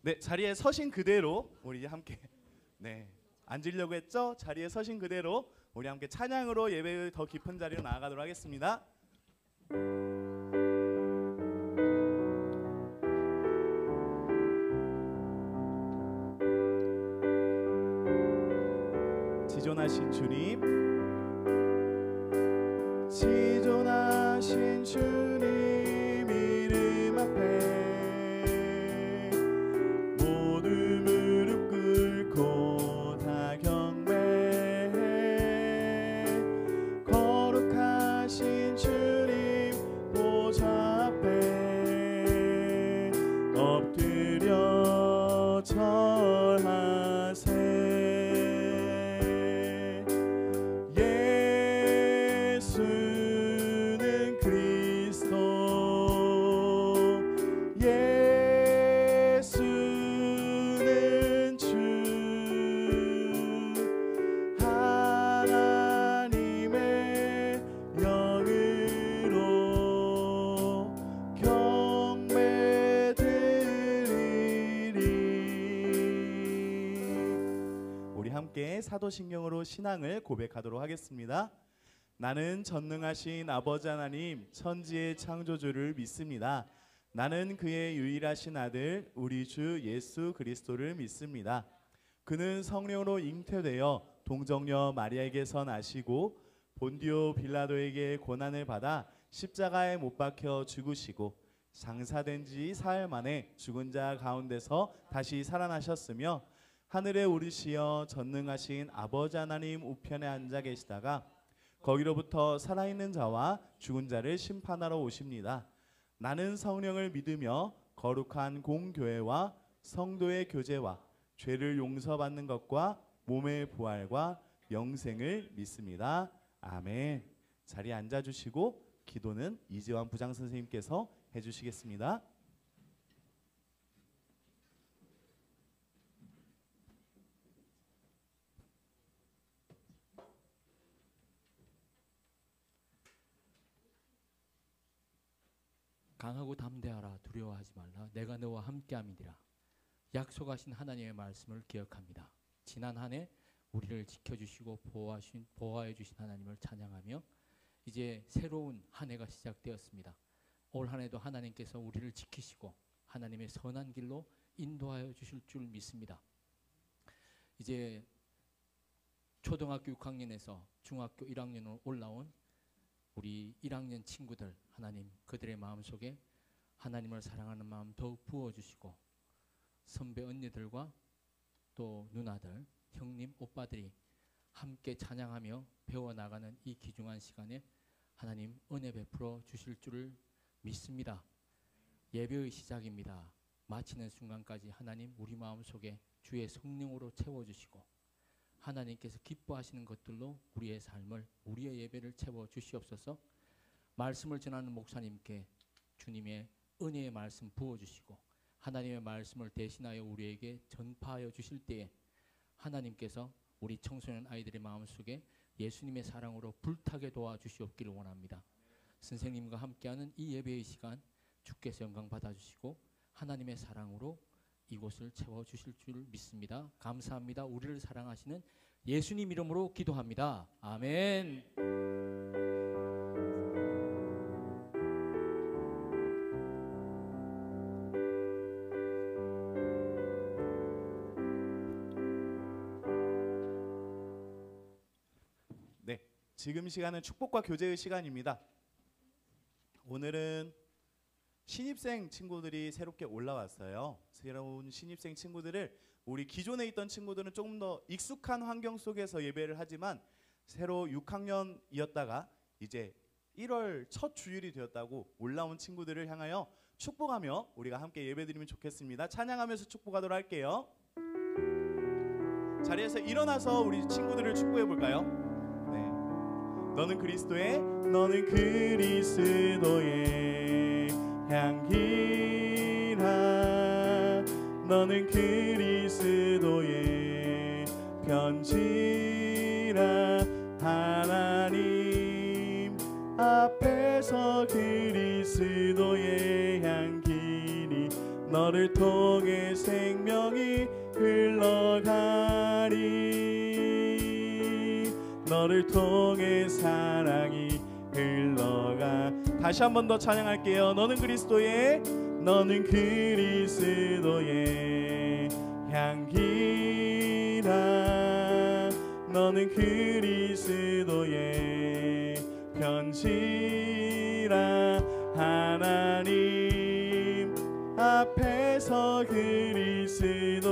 네, 자리에 서신 그대로 우리 함께 앉으려고 했죠? 자리에 서신 그대로 우리 함께 찬양으로 예배의 더 깊은 자리로 나아가도록 하겠습니다. 지존하신 주님, 지존하신 주님 이름 앞에 모두 무릎 꿇고 다 경배해. 거룩하신 주님 보좌 앞에 엎드려 절하세. 사도신경으로 신앙을 고백하도록 하겠습니다. 나는 전능하신 아버지 하나님 천지의 창조주를 믿습니다. 나는 그의 유일하신 아들 우리 주 예수 그리스도를 믿습니다. 그는 성령으로 잉태되어 동정녀 마리아에게서 나시고 본디오 빌라도에게 고난을 받아 십자가에 못 박혀 죽으시고 장사된 지 사흘 만에 죽은 자 가운데서 다시 살아나셨으며 하늘에 오르시어 전능하신 아버지 하나님 우편에 앉아 계시다가 거기로부터 살아있는 자와 죽은 자를 심판하러 오십니다. 나는 성령을 믿으며 거룩한 공교회와 성도의 교제와 죄를 용서받는 것과 몸의 부활과 영생을 믿습니다. 아멘. 자리에 앉아주시고 기도는 이재환 부장선생님께서 해주시겠습니다. 강하고 담대하라. 두려워하지 말라. 내가 너와 함께함이니라. 약속하신 하나님의 말씀을 기억합니다. 지난 한 해 우리를 지켜주시고 보호해 주신 하나님을 찬양하며 이제 새로운 한 해가 시작되었습니다. 올 한 해도 하나님께서 우리를 지키시고 하나님의 선한 길로 인도하여 주실 줄 믿습니다. 이제 초등학교 6학년에서 중학교 1학년으로 올라온 우리 1학년 친구들, 하나님 그들의 마음속에 하나님을 사랑하는 마음 더욱 부어주시고 선배 언니들과 또 누나들, 형님, 오빠들이 함께 찬양하며 배워나가는 이 귀중한 시간에 하나님 은혜 베풀어 주실 줄을 믿습니다. 예배의 시작입니다. 마치는 순간까지 하나님 우리 마음속에 주의 성령으로 채워주시고 하나님께서 기뻐하시는 것들로 우리의 삶을, 우리의 예배를 채워주시옵소서. 말씀을 전하는 목사님께 주님의 은혜의 말씀 부어주시고 하나님의 말씀을 대신하여 우리에게 전파하여 주실 때에 하나님께서 우리 청소년 아이들의 마음속에 예수님의 사랑으로 불타게 도와주시옵기를 원합니다. 선생님과 함께하는 이 예배의 시간 주께서 영광 받아주시고 하나님의 사랑으로 이곳을 채워주실 줄 믿습니다. 감사합니다. 우리를 사랑하시는 예수님 이름으로 기도합니다. 아멘. 네, 지금 시간은 축복과 교제의 시간입니다. 오늘은 신입생 친구들이 새롭게 올라왔어요. 새로운 신입생 친구들을 우리 기존에 있던 친구들은 조금 더 익숙한 환경 속에서 예배를 하지만 새로 6학년이었다가 이제 1월 첫 주일이 되었다고 올라온 친구들을 향하여 축복하며 우리가 함께 예배드리면 좋겠습니다. 찬양하면서 축복하도록 할게요. 자리에서 일어나서 우리 친구들을 축복해 볼까요? 네. 너는 그리스도의 향기라. 너는 그리스도의 편지라. 하나님 앞에서 그리스도의 향기니 너를 통해 생명이 흘러가리. 너를 통해 사랑이 흘러가. 다시 한 번 더 찬양할게요. 너는 그리스도의 향기라. 너는 그리스도의 편지라. 하나님 앞에서 그리스도의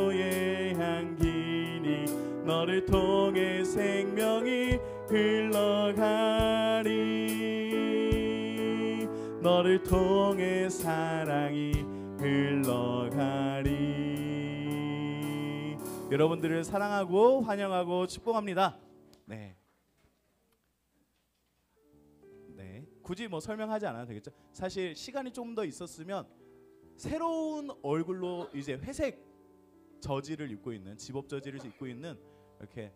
향기니 너를 통해 생명이 흘러가리. 너를 통해 사랑이 흘러가리. 여러분들을 사랑하고 환영하고 축복합니다. 네. 네. 굳이 뭐 설명하지 않아도 되겠죠. 사실 시간이 좀 더 있었으면 새로운 얼굴로 이제 회색 저지를 입고 있는, 집업 저지를 입고 있는 이렇게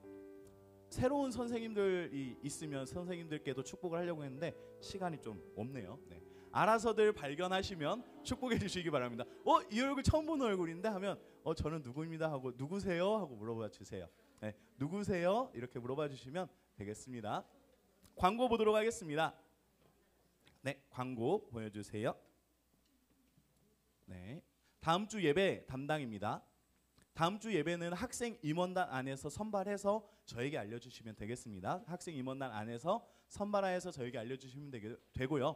새로운 선생님들이 있으면 선생님들께도 축복을 하려고 했는데 시간이 좀 없네요. 네. 알아서들 발견하시면 축복해 주시기 바랍니다. 이 얼굴 처음 보는 얼굴인데 하면 저는 누구입니다 하고 누구세요 하고 물어봐 주세요. 네. 누구세요? 이렇게 물어봐 주시면 되겠습니다. 광고 보도록 하겠습니다. 네, 광고 보여주세요. 네, 다음 주 예배 담당입니다. 다음 주 예배는 학생 임원단 안에서 선발해서 저에게 알려주시면 되겠습니다. 학생 임원단 안에서 선발해서 저에게 알려주시면 되고요.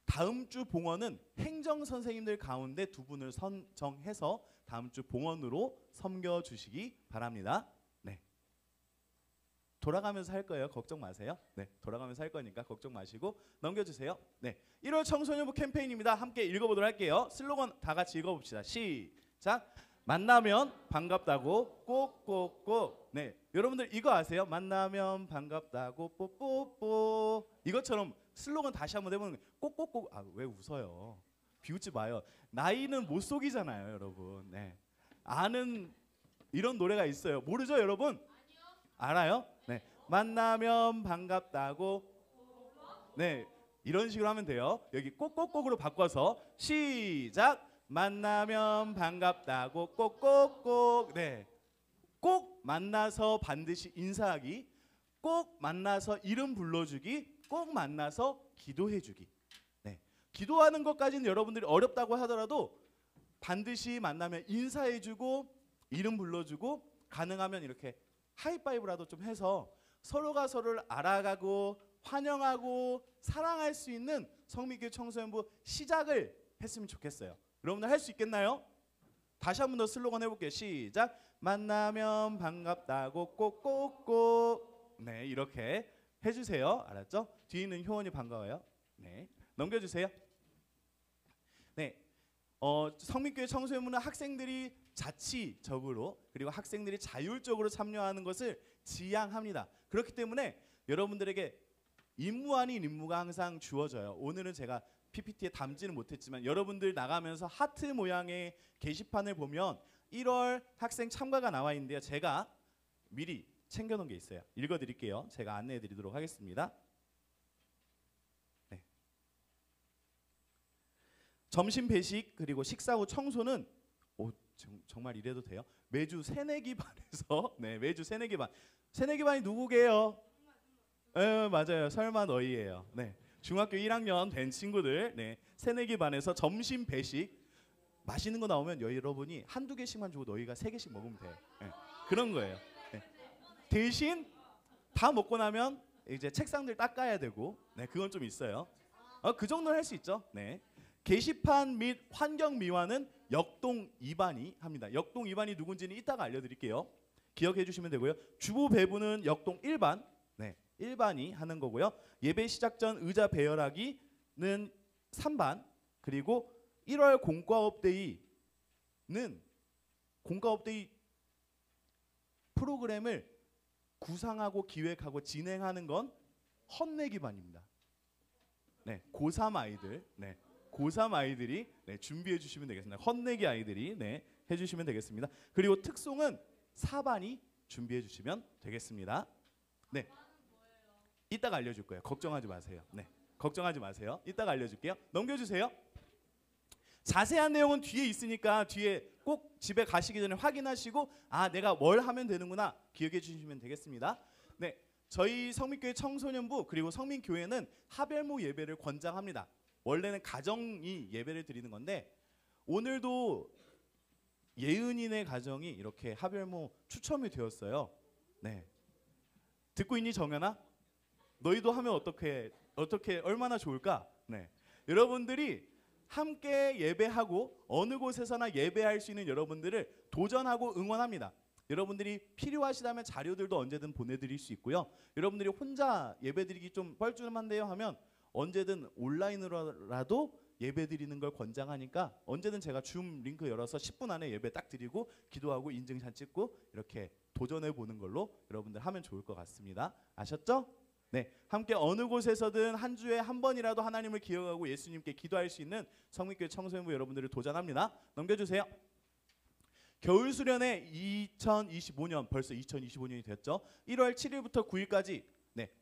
다음 주 봉헌은 행정 선생님들 가운데 두 분을 선정해서 다음 주 봉헌으로 섬겨주시기 바랍니다. 네, 돌아가면서 할 거예요. 걱정 마세요. 네, 돌아가면서 할 거니까 걱정 마시고 넘겨주세요. 네, 1월 청소년부 캠페인입니다. 함께 읽어보도록 할게요. 슬로건 다 같이 읽어봅시다. 시작. 만나면 반갑다고 꼭꼭꼭. 네, 여러분들 이거 아세요? 만나면 반갑다고 뽀뽀뽀. 이것처럼 슬로건 다시 한번 해보는 거예요. 꼭꼭꼭. 왜 웃어요? 비웃지 마요. 나이는 못 속이잖아요, 여러분. 네, 아는 이런 노래가 있어요. 모르죠, 여러분? 알아요? 네, 만나면 반갑다고. 네, 이런 식으로 하면 돼요. 여기 꼭꼭꼭으로 바꿔서 시작. 만나면 반갑다고 꼭꼭꼭. 네, 꼭 만나서 반드시 인사하기, 꼭 만나서 이름 불러주기, 꼭 만나서 기도해주기. 네, 기도하는 것까지는 여러분들이 어렵다고 하더라도 반드시 만나면 인사해주고 이름 불러주고 가능하면 이렇게 하이파이브라도 좀 해서 서로가 서로를 알아가고 환영하고 사랑할 수 있는 성민교회 청소년부 시작을 했으면 좋겠어요. 여러분들 할 수 있겠나요? 다시 한 번 더 슬로건 해볼게요. 시작. 만나면 반갑다고 꼭꼭꼭. 네, 이렇게 해주세요. 알았죠? 뒤에 있는 효원이 반가워요. 네, 넘겨주세요. 네, 성민교회 청소년부는 학생들이 자치적으로 그리고 학생들이 자율적으로 참여하는 것을 지향합니다. 그렇기 때문에 여러분들에게 임무 아닌 임무가 항상 주어져요. 오늘은 제가 PPT에 담지는 못했지만 여러분들 나가면서 하트 모양의 게시판을 보면 1월 학생 참가가 나와 있는데요. 제가 미리 챙겨놓은 게 있어요. 읽어드릴게요. 제가 안내해드리도록 하겠습니다. 네. 점심 배식 그리고 식사 후 청소는 정말 이래도 돼요? 매주 새내기 반에서 네, 매주 새내기 반. 새내기 반이 누구게요? 맞아요. 설마 너희예요. 네, 중학교 1학년 된 친구들. 네, 새내기 반에서 점심 배식 맛있는 거 나오면 여러분이 한두 개씩만 주고 너희가 3개씩 먹으면 돼. 네, 그런 거예요. 네. 대신 다 먹고 나면 이제 책상들 닦아야 되고, 네, 그건 좀 있어요. 그 정도는 할 수 있죠. 네. 게시판 및 환경 미화는 역동 2반이 합니다. 역동 2반이 누군지는 이따가 알려드릴게요. 기억해 주시면 되고요. 주부 배부는 역동 1반, 네, 1반이 하는 거고요. 예배 시작 전 의자 배열하기는 3반, 그리고 1월 공과업데이는 공과업데이 프로그램을 구상하고 기획하고 진행하는 건 헌내기 반입니다. 네, 고3 아이들, 네, 고3 아이들이 네, 준비해 주시면 되겠습니다. 헌내기 아이들이 네, 해주시면 되겠습니다. 그리고 특송은 4반이 준비해 주시면 되겠습니다. 네, 이따가 알려줄 거예요. 걱정하지 마세요. 네, 걱정하지 마세요. 이따가 알려줄게요. 넘겨주세요. 자세한 내용은 뒤에 있으니까 뒤에 꼭 집에 가시기 전에 확인하시고 내가 뭘 하면 되는구나 기억해 주시면 되겠습니다. 네, 저희 성민교회 청소년부 그리고 성민교회는 하별모 예배를 권장합니다. 원래는 가정이 예배를 드리는 건데 오늘도 예은이네 가정이 이렇게 하별모 추첨이 되었어요. 네, 듣고 있니 정연아? 너희도 하면 어떻게 얼마나 좋을까? 네, 여러분들이 함께 예배하고 어느 곳에서나 예배할 수 있는 여러분들을 도전하고 응원합니다. 여러분들이 필요하시다면 자료들도 언제든 보내드릴 수 있고요. 여러분들이 혼자 예배드리기 좀 뻘쭘한데요 하면 언제든 온라인으로라도 예배드리는 걸 권장하니까 언제든 제가 줌 링크 열어서 10분 안에 예배 딱 드리고 기도하고 인증샷 찍고 이렇게 도전해 보는 걸로 여러분들 하면 좋을 것 같습니다. 아셨죠? 네, 함께 어느 곳에서든 한 주에 한 번이라도 하나님을 기억하고 예수님께 기도할 수 있는 성민교회 청소년부 여러분들을 도전합니다. 넘겨주세요. 겨울 수련회 2025년 벌써 2025년이 됐죠. 1월 7일부터 9일까지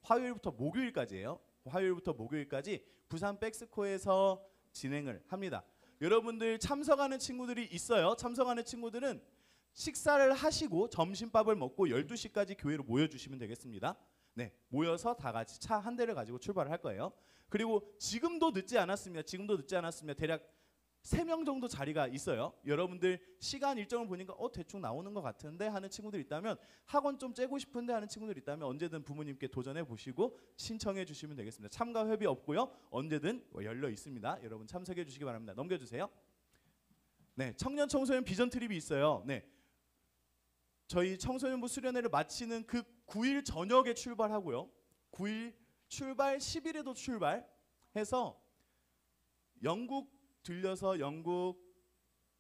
화요일부터 목요일까지예요. 화요일부터 목요일까지 부산 백스코에서 진행을 합니다. 여러분들 참석하는 친구들이 있어요. 참석하는 친구들은 식사를 하시고 점심밥을 먹고 12시까지 교회로 모여주시면 되겠습니다. 네, 모여서 다 같이 차 한 대를 가지고 출발을 할 거예요. 그리고 지금도 늦지 않았습니다. 대략 3명 정도 자리가 있어요. 여러분들 시간 일정을 보니까 대충 나오는 것 같은데 하는 친구들 있다면 학원 좀 째고 싶은데 하는 친구들 있다면 언제든 부모님께 도전해 보시고 신청해 주시면 되겠습니다. 참가 회비 없고요. 언제든 열려 있습니다. 여러분 참석해 주시기 바랍니다. 넘겨주세요. 네, 청년 청소년 비전 트립이 있어요. 네, 저희 청소년부 수련회를 마치는 그 9일 저녁에 출발하고요. 9일 출발, 10일에도 출발해서 영국 들려서 영국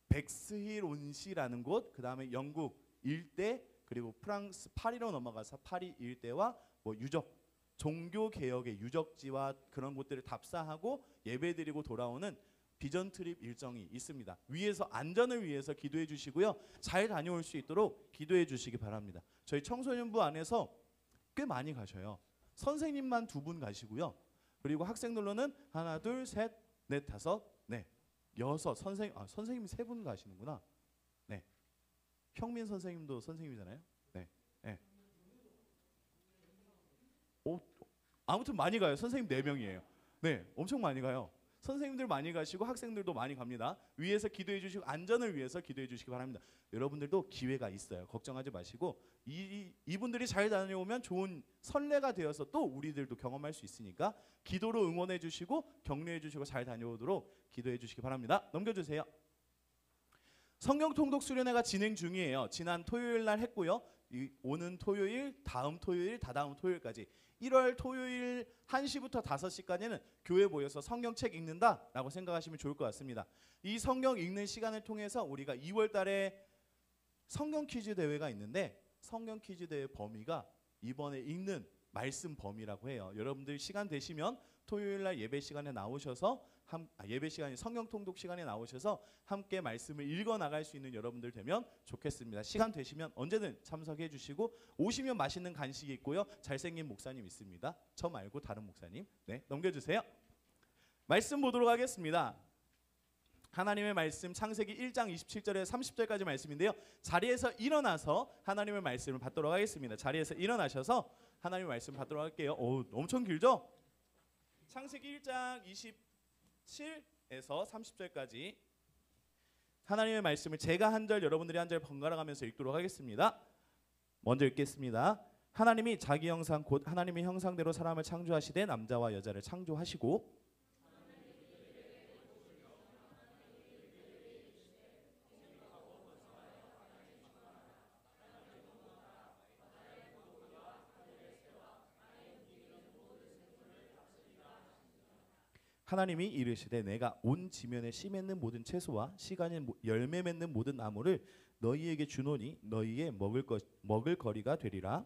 백스힐 온시라는 곳, 그 다음에 영국 일대, 그리고 프랑스 파리로 넘어가서 파리 일대와 유적, 종교 개혁의 유적지와 그런 곳들을 답사하고 예배드리고 돌아오는 비전 트립 일정이 있습니다. 위에서 안전을 위해서 기도해 주시고요. 잘 다녀올 수 있도록 기도해 주시기 바랍니다. 저희 청소년부 안에서 꽤 많이 가셔요. 선생님만 2분 가시고요. 그리고 학생들로는 하나, 둘, 셋, 넷, 다섯, 여섯. 선생님이 3분 가시는구나. 네, 형민 선생님도 선생님이잖아요. 네, 네. 아무튼 많이 가요. 선생님 4명이에요. 네, 엄청 많이 가요. 선생님들 많이 가시고 학생들도 많이 갑니다. 위에서 기도해 주시고 안전을 위해서 기도해 주시기 바랍니다. 여러분들도 기회가 있어요. 걱정하지 마시고 이분들이 잘 다녀오면 좋은 선례가 되어서 또 우리들도 경험할 수 있으니까 기도로 응원해 주시고 격려해 주시고 잘 다녀오도록 기도해 주시기 바랍니다. 넘겨주세요. 성경 통독 수련회가 진행 중이에요. 지난 토요일 날 했고요. 오는 토요일, 다음 토요일, 다다음 토요일까지 1월 토요일 1시부터 5시까지는 교회 모여서 성경책 읽는다라고 생각하시면 좋을 것 같습니다. 이 성경 읽는 시간을 통해서 우리가 2월 달에 성경 퀴즈 대회가 있는데 성경 퀴즈 대회 범위가 이번에 읽는 말씀 범위라고 해요. 여러분들 시간 되시면 토요일 날 예배 시간에 나오셔서 예배 시간이 성경 통독 시간에 나오셔서 함께 말씀을 읽어 나갈 수 있는 여러분들 되면 좋겠습니다. 시간 되시면 언제든 참석해 주시고 오시면 맛있는 간식이 있고요. 잘생긴 목사님 있습니다. 저 말고 다른 목사님. 네, 넘겨주세요. 말씀 보도록 하겠습니다. 하나님의 말씀 창세기 1장 27절에서 30절까지 말씀인데요. 자리에서 일어나서 하나님의 말씀을 받도록 하겠습니다. 자리에서 일어나셔서 하나님의 말씀 받도록 할게요. 엄청 길죠? 창세기 1장 27에서 30절까지 하나님의 말씀을 제가 한 절 여러분들이 한 절 번갈아 가면서 읽도록 하겠습니다. 먼저 읽겠습니다. 하나님이 자기 형상 곧 하나님의 형상대로 사람을 창조하시되 남자와 여자를 창조하시고 하나님이 이르시되 내가 온 지면에 씨 맺는 모든 채소와 시간에 열매 맺는 모든 나무를 너희에게 주노니 너희의 먹을 거리가 되리라.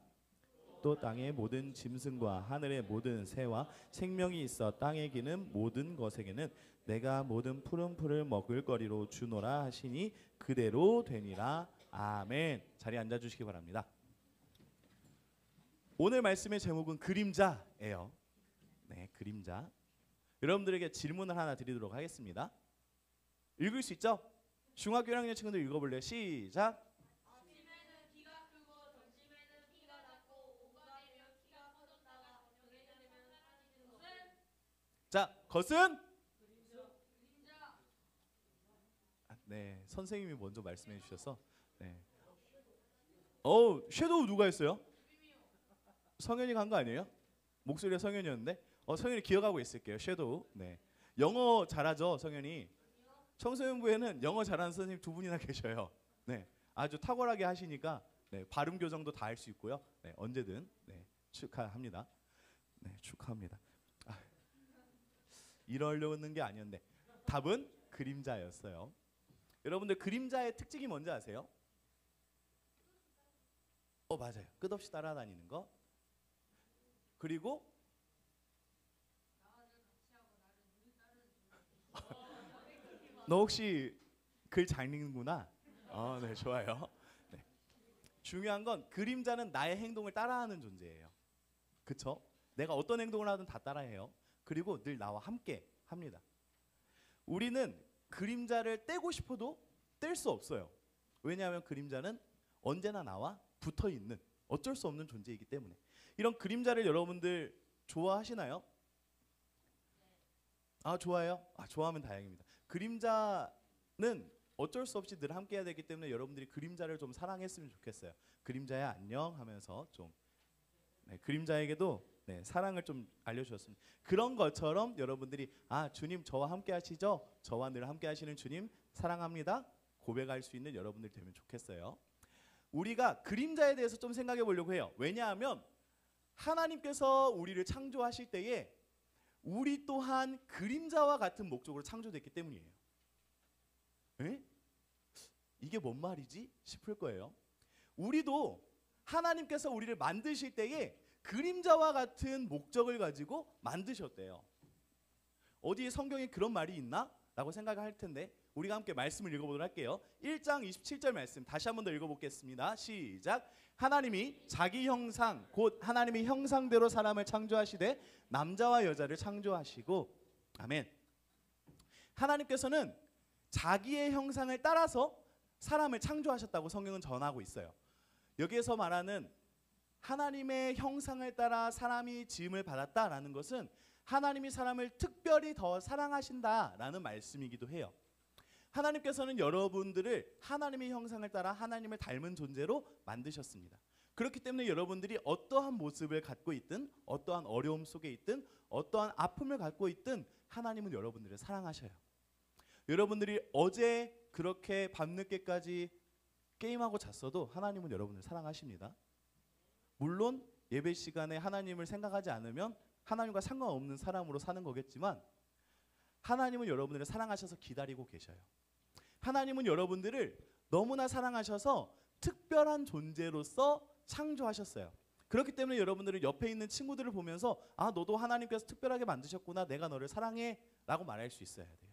또 땅의 모든 짐승과 하늘의 모든 새와 생명이 있어 땅에 기는 모든 것에게는 내가 모든 푸른 풀을 먹을 거리로 주노라 하시니 그대로 되니라. 아멘. 자리에 앉아 주시기 바랍니다. 오늘 말씀의 제목은 그림자예요. 네, 그림자. 여러분들에게 질문을 하나 드리도록 하겠습니다. 읽을 수 있죠? 중학교 1학년 친구들 읽어볼래요? 시작. 아침에는 키가 크고 점심에는 키가 작고 오후가 되면 키가 커졌다가 저녁이 되면 사라지는 것은 자, 것은 그림자. 네, 선생님이 먼저 말씀해 주셔서 네. 섀도우 누가 했어요? 성현이가 한 거 아니에요? 목소리가 성현이었는데 성현이 기억하고 있을게요. 섀도우. 네. 영어 잘하죠, 성현이. 청소년부에는 영어 잘하는 선생님 두 분이나 계셔요. 네. 아주 탁월하게 하시니까 네, 발음 교정도 다 할 수 있고요. 네, 언제든 네, 축하합니다. 네, 축하합니다. 이러려는 게 아니었는데 답은 그림자였어요. 여러분들 그림자의 특징이 뭔지 아세요? 맞아요. 끝없이 따라다니는 거. 그리고 너 혹시 글 잘 읽는구나. 네, 좋아요. 네. 중요한 건 그림자는 나의 행동을 따라하는 존재예요. 그쵸? 내가 어떤 행동을 하든 다 따라해요. 그리고 늘 나와 함께 합니다. 우리는 그림자를 떼고 싶어도 뗄 수 없어요. 왜냐하면 그림자는 언제나 나와 붙어 있는 어쩔 수 없는 존재이기 때문에. 이런 그림자를 여러분들 좋아하시나요? 좋아요? 좋아하면 다행입니다. 그림자는 어쩔 수 없이 늘 함께 해야 되기 때문에 여러분들이 그림자를 좀 사랑했으면 좋겠어요. 그림자야 안녕 하면서 좀 네, 그림자에게도 네, 사랑을 좀 알려주셨습니다. 그런 것처럼 여러분들이 주님 저와 함께 하시죠? 저와 늘 함께 하시는 주님 사랑합니다. 고백할 수 있는 여러분들 되면 좋겠어요. 우리가 그림자에 대해서 좀 생각해 보려고 해요. 왜냐하면 하나님께서 우리를 창조하실 때에 우리 또한 그림자와 같은 목적으로 창조됐기 때문이에요. 에? 이게 뭔 말이지? 싶을 거예요. 우리도 하나님께서 우리를 만드실 때에 그림자와 같은 목적을 가지고 만드셨대요. 어디에 성경에 그런 말이 있나? 라고 생각할 텐데 우리가 함께 말씀을 읽어보도록 할게요. 1장 27절 말씀 다시 한 번 더 읽어보겠습니다. 시작. 하나님이 자기 형상 곧 하나님의 형상대로 사람을 창조하시되 남자와 여자를 창조하시고 아멘. 하나님께서는 자기의 형상을 따라서 사람을 창조하셨다고 성경은 전하고 있어요. 여기에서 말하는 하나님의 형상을 따라 사람이 지음을 받았다라는 것은 하나님이 사람을 특별히 더 사랑하신다라는 말씀이기도 해요. 하나님께서는 여러분들을 하나님의 형상을 따라 하나님을 닮은 존재로 만드셨습니다. 그렇기 때문에 여러분들이 어떠한 모습을 갖고 있든 어떠한 어려움 속에 있든 어떠한 아픔을 갖고 있든 하나님은 여러분들을 사랑하셔요. 여러분들이 어제 그렇게 밤늦게까지 게임하고 잤어도 하나님은 여러분을 사랑하십니다. 물론 예배 시간에 하나님을 생각하지 않으면 하나님과 상관없는 사람으로 사는 거겠지만 하나님은 여러분들을 사랑하셔서 기다리고 계셔요. 하나님은 여러분들을 너무나 사랑하셔서 특별한 존재로서 창조하셨어요. 그렇기 때문에 여러분들은 옆에 있는 친구들을 보면서 너도 하나님께서 특별하게 만드셨구나. 내가 너를 사랑해 라고 말할 수 있어야 돼요.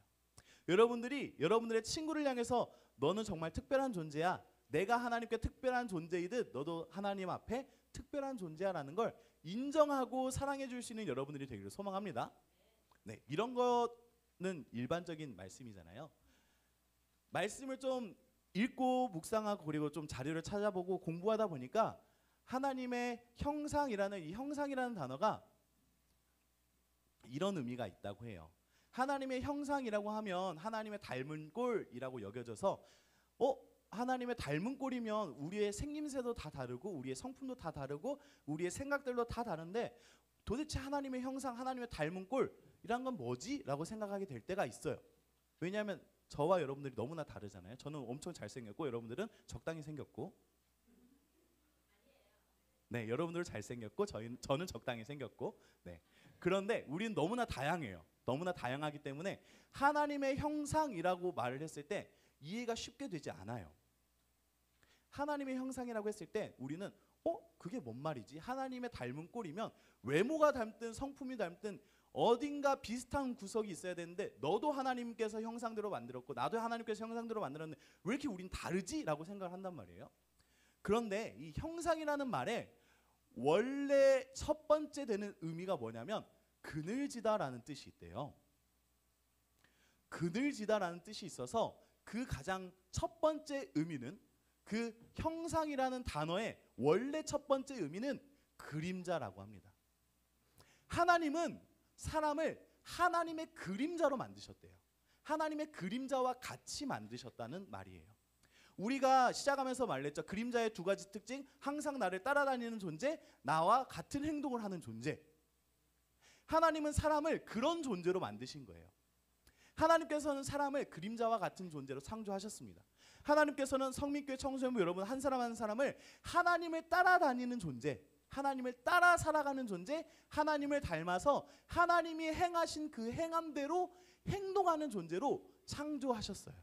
여러분들이 여러분들의 친구를 향해서 너는 정말 특별한 존재야. 내가 하나님께 특별한 존재이듯 너도 하나님 앞에 특별한 존재야 라는 걸 인정하고 사랑해 줄 수 있는 여러분들이 되기를 소망합니다. 네, 이런 거는 일반적인 말씀이잖아요. 말씀을 좀 읽고 묵상하고 그리고 좀 자료를 찾아보고 공부하다 보니까 하나님의 형상이라는 이 형상이라는 단어가 이런 의미가 있다고 해요. 하나님의 형상이라고 하면 하나님의 닮은 꼴이라고 여겨져서 하나님의 닮은 꼴이면 우리의 생김새도 다 다르고 우리의 성품도 다 다르고 우리의 생각들도 다 다른데 도대체 하나님의 형상, 하나님의 닮은 꼴이란 건 뭐지? 라고 생각하게 될 때가 있어요. 왜냐하면 저와 여러분들이 너무나 다르잖아요. 저는 엄청 잘생겼고 여러분들은 적당히 생겼고 네, 여러분들은 잘생겼고 저는 적당히 생겼고 네. 그런데 우리는 너무나 다양해요. 너무나 다양하기 때문에 하나님의 형상이라고 말을 했을 때 이해가 쉽게 되지 않아요. 하나님의 형상이라고 했을 때 우리는 그게 뭔 말이지? 하나님의 닮은 꼴이면 외모가 닮든 성품이 닮든 어딘가 비슷한 구석이 있어야 되는데 너도 하나님께서 형상대로 만들었고 나도 하나님께서 형상대로 만들었는데 왜 이렇게 우린 다르지? 라고 생각을 한단 말이에요. 그런데 이 형상이라는 말에 원래 첫 번째 되는 의미가 뭐냐면 그늘지다라는 뜻이 있대요. 그늘지다라는 뜻이 있어서 그 가장 첫 번째 의미는 그 형상이라는 단어의 원래 첫 번째 의미는 그림자라고 합니다. 하나님은 사람을 하나님의 그림자로 만드셨대요. 하나님의 그림자와 같이 만드셨다는 말이에요. 우리가 시작하면서 말했죠. 그림자의 두 가지 특징, 항상 나를 따라다니는 존재, 나와 같은 행동을 하는 존재. 하나님은 사람을 그런 존재로 만드신 거예요. 하나님께서는 사람을 그림자와 같은 존재로 창조하셨습니다. 하나님께서는 성민교회 청소년부 여러분 한 사람 한 사람을 하나님을 따라다니는 존재, 하나님을 따라 살아가는 존재, 하나님을 닮아서 하나님이 행하신 그 행함대로 행동하는 존재로 창조하셨어요.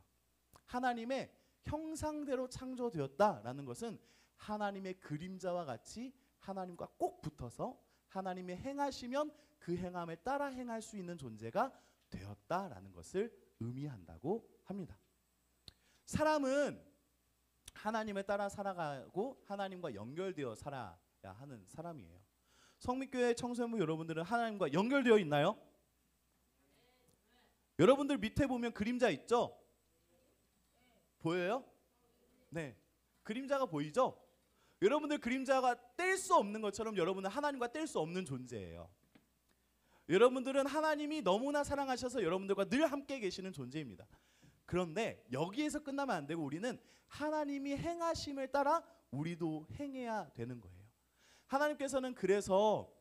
하나님의 형상대로 창조되었다라는 것은 하나님의 그림자와 같이 하나님과 꼭 붙어서 하나님이 행하시면 그 행함을 따라 행할 수 있는 존재가 되었다라는 것을 의미한다고 합니다. 사람은 하나님을 따라 살아가고 하나님과 연결되어 살아야 하는 사람이에요. 성민교회 청소년부 여러분들은 하나님과 연결되어 있나요? 여러분들 밑에 보면 그림자 있죠? 보여요? 네. 그림자가 보이죠? 여러분들 그림자가 뗄 수 없는 것처럼 여러분은 하나님과 뗄 수 없는 존재예요. 여러분들은 하나님이 너무나 사랑하셔서 여러분들과 늘 함께 계시는 존재입니다. 그런데 여기에서 끝나면 안 되고 우리는 하나님이 행하심을 따라 우리도 행해야 되는 거예요. 하나님께서는 그래서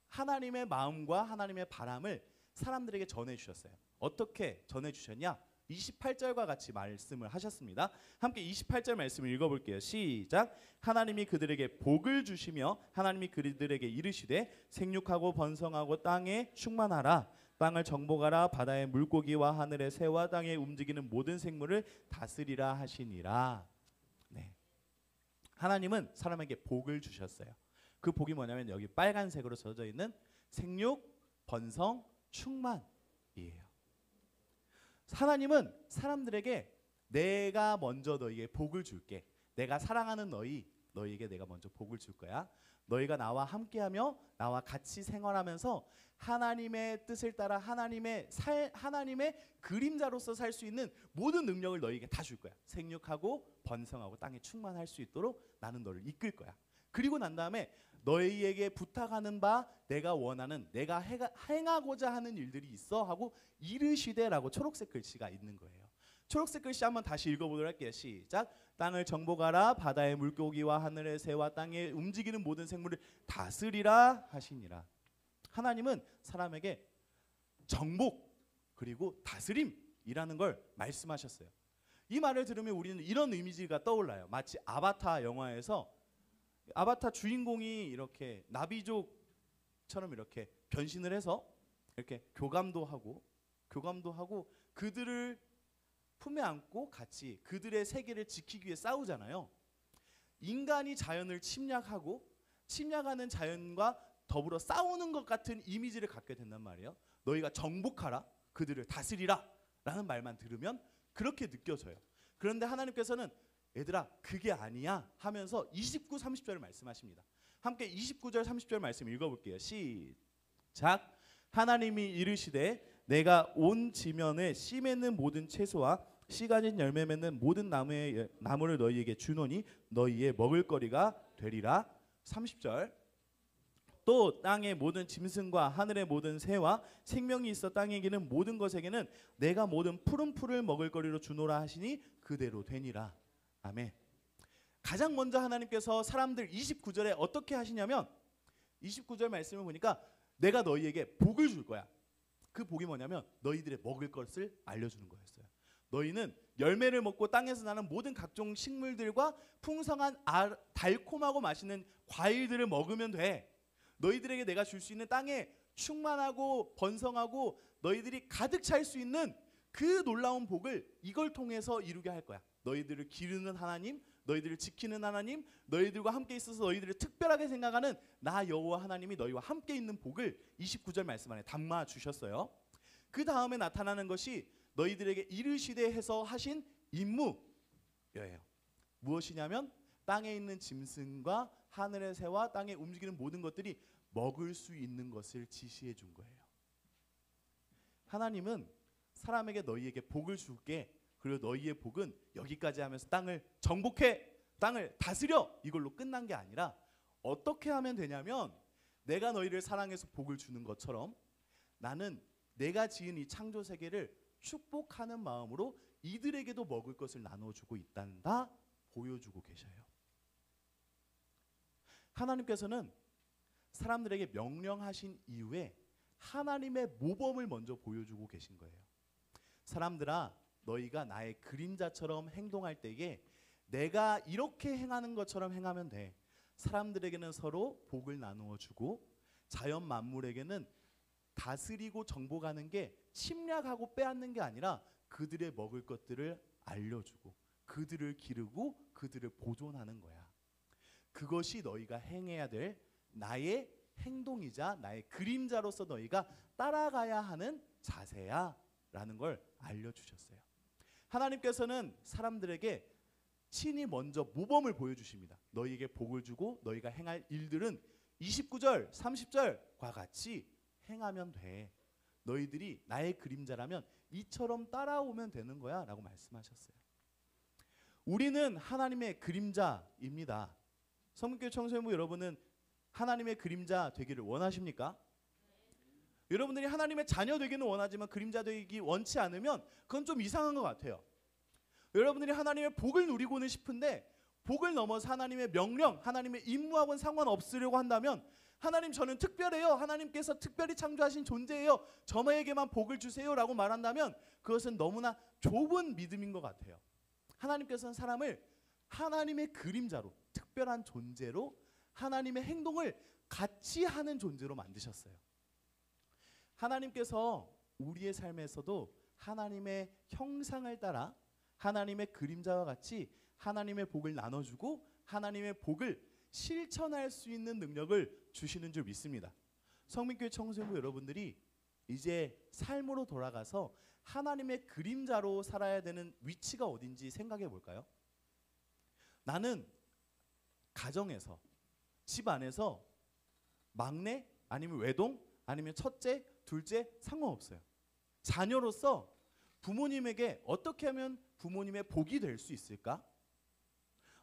하나님의 마음과 하나님의 바람을 사람들에게 전해주셨어요. 어떻게 전해주셨냐? 28절과 같이 말씀을 하셨습니다. 함께 28절 말씀을 읽어볼게요. 시작. 하나님이 그들에게 복을 주시며 하나님이 그들에게 이르시되 생육하고 번성하고 땅에 충만하라. 땅을 정복하라. 바다의 물고기와 하늘의 새와 땅에 움직이는 모든 생물을 다스리라 하시니라. 네. 하나님은 사람에게 복을 주셨어요. 그 복이 뭐냐면 여기 빨간색으로 써져 있는 생육, 번성, 충만이에요. 하나님은 사람들에게 내가 먼저 너희에게 복을 줄게. 내가 사랑하는 너희에게 내가 먼저 복을 줄 거야. 너희가 나와 함께하며 나와 같이 생활하면서 하나님의 뜻을 따라 하나님의 그림자로서 살 수 있는 모든 능력을 너희에게 다 줄 거야. 생육하고 번성하고 땅에 충만할 수 있도록 나는 너를 이끌 거야. 그리고 난 다음에 너희에게 부탁하는 바 내가 원하는 내가 행하고자 하는 일들이 있어 하고 이르시되라고 초록색 글씨가 있는 거예요. 초록색 글씨 한번 다시 읽어보도록 할게요. 시작. 땅을 정복하라. 바다의 물고기와 하늘의 새와 땅에 움직이는 모든 생물을 다스리라 하시니라. 하나님은 사람에게 정복 그리고 다스림이라는 걸 말씀하셨어요. 이 말을 들으면 우리는 이런 이미지가 떠올라요. 마치 아바타 영화에서 아바타 주인공이 이렇게 나비족처럼 이렇게 변신을 해서 이렇게 교감도 하고 그들을 품에 안고 같이 그들의 세계를 지키기 위해 싸우잖아요. 인간이 자연을 침략하고 침략하는 자연과 더불어 싸우는 것 같은 이미지를 갖게 된단 말이에요. 너희가 정복하라, 그들을 다스리라 라는 말만 들으면 그렇게 느껴져요. 그런데 하나님께서는 얘들아 그게 아니야 하면서 29, 30절을 말씀하십니다. 함께 29절 30절 말씀 읽어볼게요. 시작. 하나님이 이르시되 내가 온 지면에 씨 맺는 모든 채소와 씨 가진 열매 맺는 모든 나무를 너희에게 주노니 너희의 먹을거리가 되리라. 30절. 또 땅의 모든 짐승과 하늘의 모든 새와 생명이 있어 땅에 기는 모든 것에게는 내가 모든 푸른 풀을 먹을거리로 주노라 하시니 그대로 되니라. 아멘. 가장 먼저 하나님께서 사람들 29절에 어떻게 하시냐면 29절 말씀을 보니까 내가 너희에게 복을 줄 거야. 그 복이 뭐냐면 너희들의 먹을 것을 알려주는 거였어요. 너희는 열매를 먹고 땅에서 나는 모든 각종 식물들과 풍성한 달콤하고 맛있는 과일들을 먹으면 돼. 너희들에게 내가 줄 수 있는 땅에 충만하고 번성하고 너희들이 가득 찰 수 있는 그 놀라운 복을 이걸 통해서 이루게 할 거야. 너희들을 기르는 하나님, 너희들을 지키는 하나님, 너희들과 함께 있어서 너희들을 특별하게 생각하는 나 여호와 하나님이 너희와 함께 있는 복을 29절 말씀 안에 담아 주셨어요. 그 다음에 나타나는 것이 너희들에게 이르시되 해서 하신 임무예요. 무엇이냐면 땅에 있는 짐승과 하늘의 새와 땅에 움직이는 모든 것들이 먹을 수 있는 것을 지시해 준 거예요. 하나님은 사람에게 너희에게 복을 줄게. 그리고 너희의 복은 여기까지 하면서 땅을 정복해, 땅을 다스려, 이걸로 끝난 게 아니라 어떻게 하면 되냐면 내가 너희를 사랑해서 복을 주는 것처럼 나는 내가 지은 이 창조 세계를 축복하는 마음으로 이들에게도 먹을 것을 나눠주고 있단다 보여주고 계셔요. 하나님께서는 사람들에게 명령하신 이후에 하나님의 모범을 먼저 보여주고 계신 거예요. 사람들아, 너희가 나의 그림자처럼 행동할 때에 내가 이렇게 행하는 것처럼 행하면 돼. 사람들에게는 서로 복을 나누어 주고 자연 만물에게는 다스리고 정복하는 게 침략하고 빼앗는 게 아니라 그들의 먹을 것들을 알려주고 그들을 기르고 그들을 보존하는 거야. 그것이 너희가 행해야 될 나의 행동이자 나의 그림자로서 너희가 따라가야 하는 자세야 라는 걸 알려주셨어요. 하나님께서는 사람들에게 친히 먼저 모범을 보여주십니다. 너희에게 복을 주고 너희가 행할 일들은 29절 30절과 같이 행하면 돼. 너희들이 나의 그림자라면 이처럼 따라오면 되는 거야 라고 말씀하셨어요. 우리는 하나님의 그림자입니다. 성문교회 청소년부 여러분은 하나님의 그림자 되기를 원하십니까? 여러분들이 하나님의 자녀 되기는 원하지만 그림자 되기 원치 않으면 그건 좀 이상한 것 같아요. 여러분들이 하나님의 복을 누리고는 싶은데 복을 넘어서 하나님의 명령, 하나님의 임무하고는 상관없으려고 한다면 하나님 저는 특별해요. 하나님께서 특별히 창조하신 존재예요. 저에게만 복을 주세요 라고 말한다면 그것은 너무나 좁은 믿음인 것 같아요. 하나님께서는 사람을 하나님의 그림자로 특별한 존재로 하나님의 행동을 같이 하는 존재로 만드셨어요. 하나님께서 우리의 삶에서도 하나님의 형상을 따라 하나님의 그림자와 같이 하나님의 복을 나눠주고 하나님의 복을 실천할 수 있는 능력을 주시는 줄 믿습니다. 성민교회 청소년부 여러분들이 이제 삶으로 돌아가서 하나님의 그림자로 살아야 되는 위치가 어딘지 생각해 볼까요? 나는 가정에서 집 안에서 막내 아니면 외동 아니면 첫째 둘째 상관없어요. 자녀로서 부모님에게 어떻게 하면 부모님의 복이 될 수 있을까?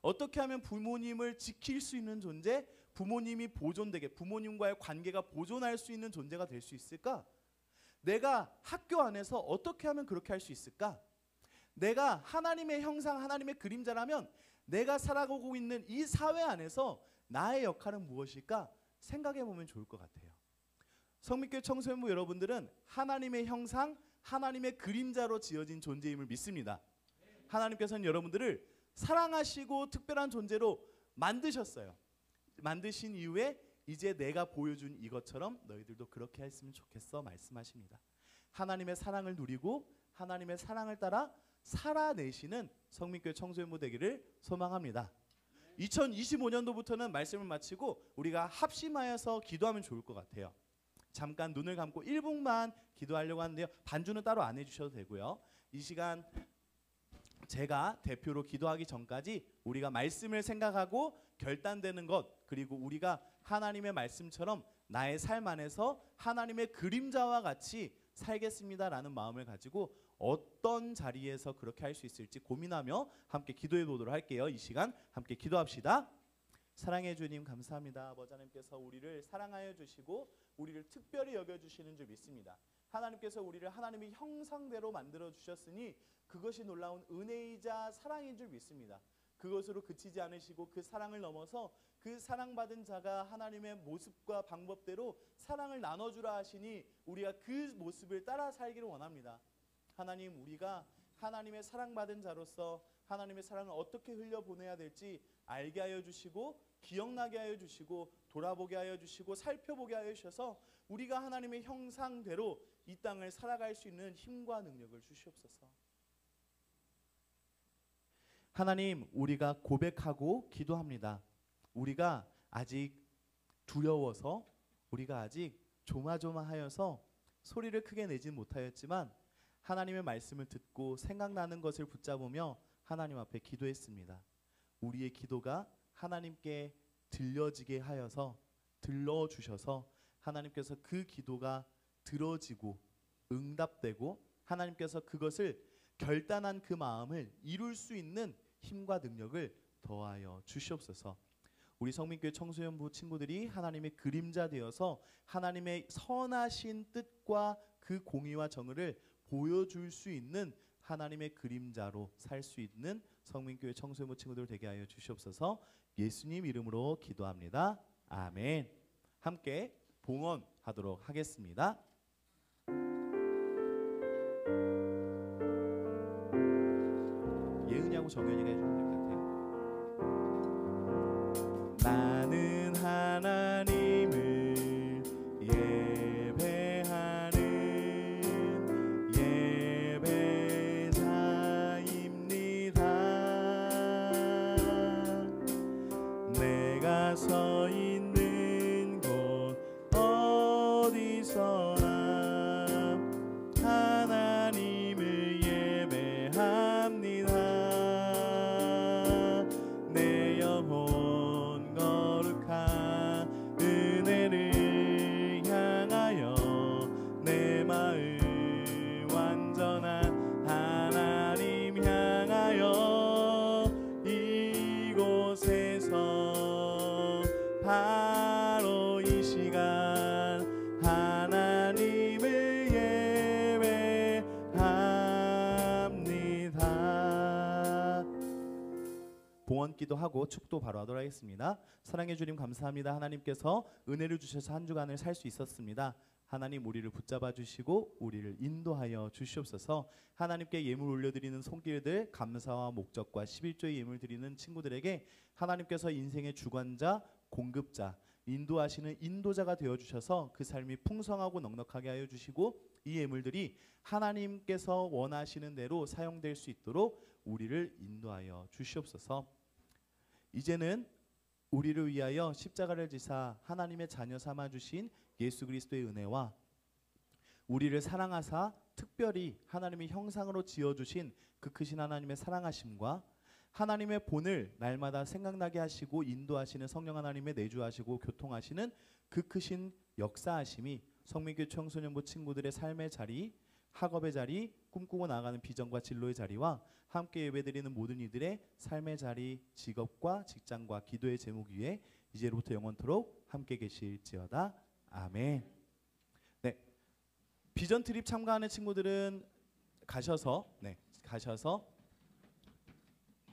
어떻게 하면 부모님을 지킬 수 있는 존재, 부모님이 보존되게 부모님과의 관계가 보존할 수 있는 존재가 될 수 있을까? 내가 학교 안에서 어떻게 하면 그렇게 할 수 있을까? 내가 하나님의 형상, 하나님의 그림자라면 내가 살아가고 있는 이 사회 안에서 나의 역할은 무엇일까? 생각해 보면 좋을 것 같아요. 성민교회 청소년부 여러분들은 하나님의 형상, 하나님의 그림자로 지어진 존재임을 믿습니다. 하나님께서는 여러분들을 사랑하시고 특별한 존재로 만드셨어요. 만드신 이후에 이제 내가 보여준 이것처럼 너희들도 그렇게 했으면 좋겠어 말씀하십니다. 하나님의 사랑을 누리고 하나님의 사랑을 따라 살아내시는 성민교회 청소년부 되기를 소망합니다. 2025년도부터는 말씀을 마치고 우리가 합심하여서 기도하면 좋을 것 같아요. 잠깐 눈을 감고 1분만 기도하려고 하는데요. 반주는 따로 안 해주셔도 되고요. 이 시간 제가 대표로 기도하기 전까지 우리가 말씀을 생각하고 결단되는 것, 그리고 우리가 하나님의 말씀처럼 나의 삶 안에서 하나님의 그림자와 같이 살겠습니다라는 마음을 가지고 어떤 자리에서 그렇게 할 수 있을지 고민하며 함께 기도해 보도록 할게요. 이 시간 함께 기도합시다. 사랑해 주님 감사합니다. 아버지 하나님께서 우리를 사랑하여 주시고 우리를 특별히 여겨주시는 줄 믿습니다. 하나님께서 우리를 하나님의 형상대로 만들어 주셨으니 그것이 놀라운 은혜이자 사랑인 줄 믿습니다. 그것으로 그치지 않으시고 그 사랑을 넘어서 그 사랑받은 자가 하나님의 모습과 방법대로 사랑을 나눠주라 하시니 우리가 그 모습을 따라 살기를 원합니다. 하나님, 우리가 하나님의 사랑받은 자로서 하나님의 사랑을 어떻게 흘려보내야 될지 알게 하여 주시고 기억나게 하여 주시고 돌아보게 하여 주시고 살펴보게 하여 주셔서 우리가 하나님의 형상대로 이 땅을 살아갈 수 있는 힘과 능력을 주시옵소서. 하나님, 우리가 고백하고 기도합니다. 우리가 아직 두려워서, 우리가 아직 조마조마하여서 소리를 크게 내지 못하였지만 하나님의 말씀을 듣고 생각나는 것을 붙잡으며 하나님 앞에 기도했습니다. 우리의 기도가 하나님께 들려지게 하여서 들러주셔서 하나님께서 그 기도가 들어지고 응답되고 하나님께서 그것을 결단한 그 마음을 이룰 수 있는 힘과 능력을 더하여 주시옵소서. 우리 성민교회 청소년부 친구들이 하나님의 그림자 되어서 하나님의 선하신 뜻과 그 공의와 정의를 보여줄 수 있는 하나님의 그림자로 살 수 있는 성민교회 청소년부 친구들 되게 하여 주시옵소서. 예수님 이름으로 기도합니다. 아멘. 함께 봉헌하도록 하겠습니다. 예은이하고 정연이가 해주면 될 것 같아요. 나는 하나님을 예배하는 예배자입니다. 내가 서 있는 곳 어디서나 하나님을 예배합니다. 내 영혼 거룩한 은혜를 향하여 내 마음 완전한 하나님 향하여 이곳에서 바로 이 시간 하나님을 예배합니다. 봉헌기도 하고 축도 바로 하도록 하겠습니다. 사랑해 주님 감사합니다. 하나님께서 은혜를 주셔서 한 주간을 살 수 있었습니다. 하나님 우리를 붙잡아 주시고 우리를 인도하여 주시옵소서. 하나님께 예물 올려드리는 손길들 감사와 목적과 11조의 예물 드리는 친구들에게 하나님께서 인생의 주관자, 공급자, 인도하시는 인도자가 되어주셔서 그 삶이 풍성하고 넉넉하게 하여 주시고 이 예물들이 하나님께서 원하시는 대로 사용될 수 있도록 우리를 인도하여 주시옵소서. 이제는 우리를 위하여 십자가를 지사 하나님의 자녀 삼아주신 예수 그리스도의 은혜와 우리를 사랑하사 특별히 하나님의 형상으로 지어주신 그 크신 하나님의 사랑하심과 하나님의 본을 날마다 생각나게 하시고 인도하시는 성령 하나님의 내주하시고 교통하시는 그 크신 역사하심이 성민교회 청소년부 친구들의 삶의 자리, 학업의 자리, 꿈꾸고 나아가는 비전과 진로의 자리와 함께 예배드리는 모든 이들의 삶의 자리, 직업과 직장과 기도의 제목 위에 이제로부터 영원토록 함께 계실지어다. 아멘. 네, 비전 트립 참가하는 친구들은 가셔서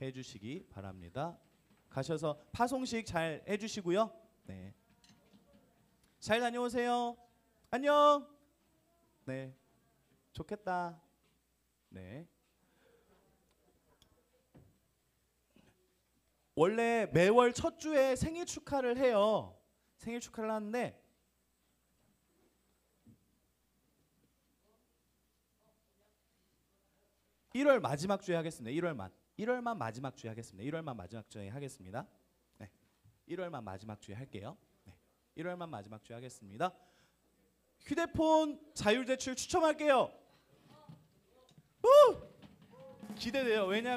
해주시기 바랍니다. 가셔서 파송식 잘 해주시고요. 네, 잘 다녀오세요. 안녕. 네, 좋겠다. 네. 원래 매월 첫 주에 생일 축하를 해요. 생일 축하를 하는데 (1월) 마지막 주에 하겠습니다. 1월만 마지막 주에 하겠습니다. 1월만 마지막 주에 하겠습니다. 네, 1월만 마지막 주에 할게요. 네, 1월만 마지막 주에 하겠습니다. 휴대폰 자율대출 추첨할게요. 기대돼요. 왜냐하면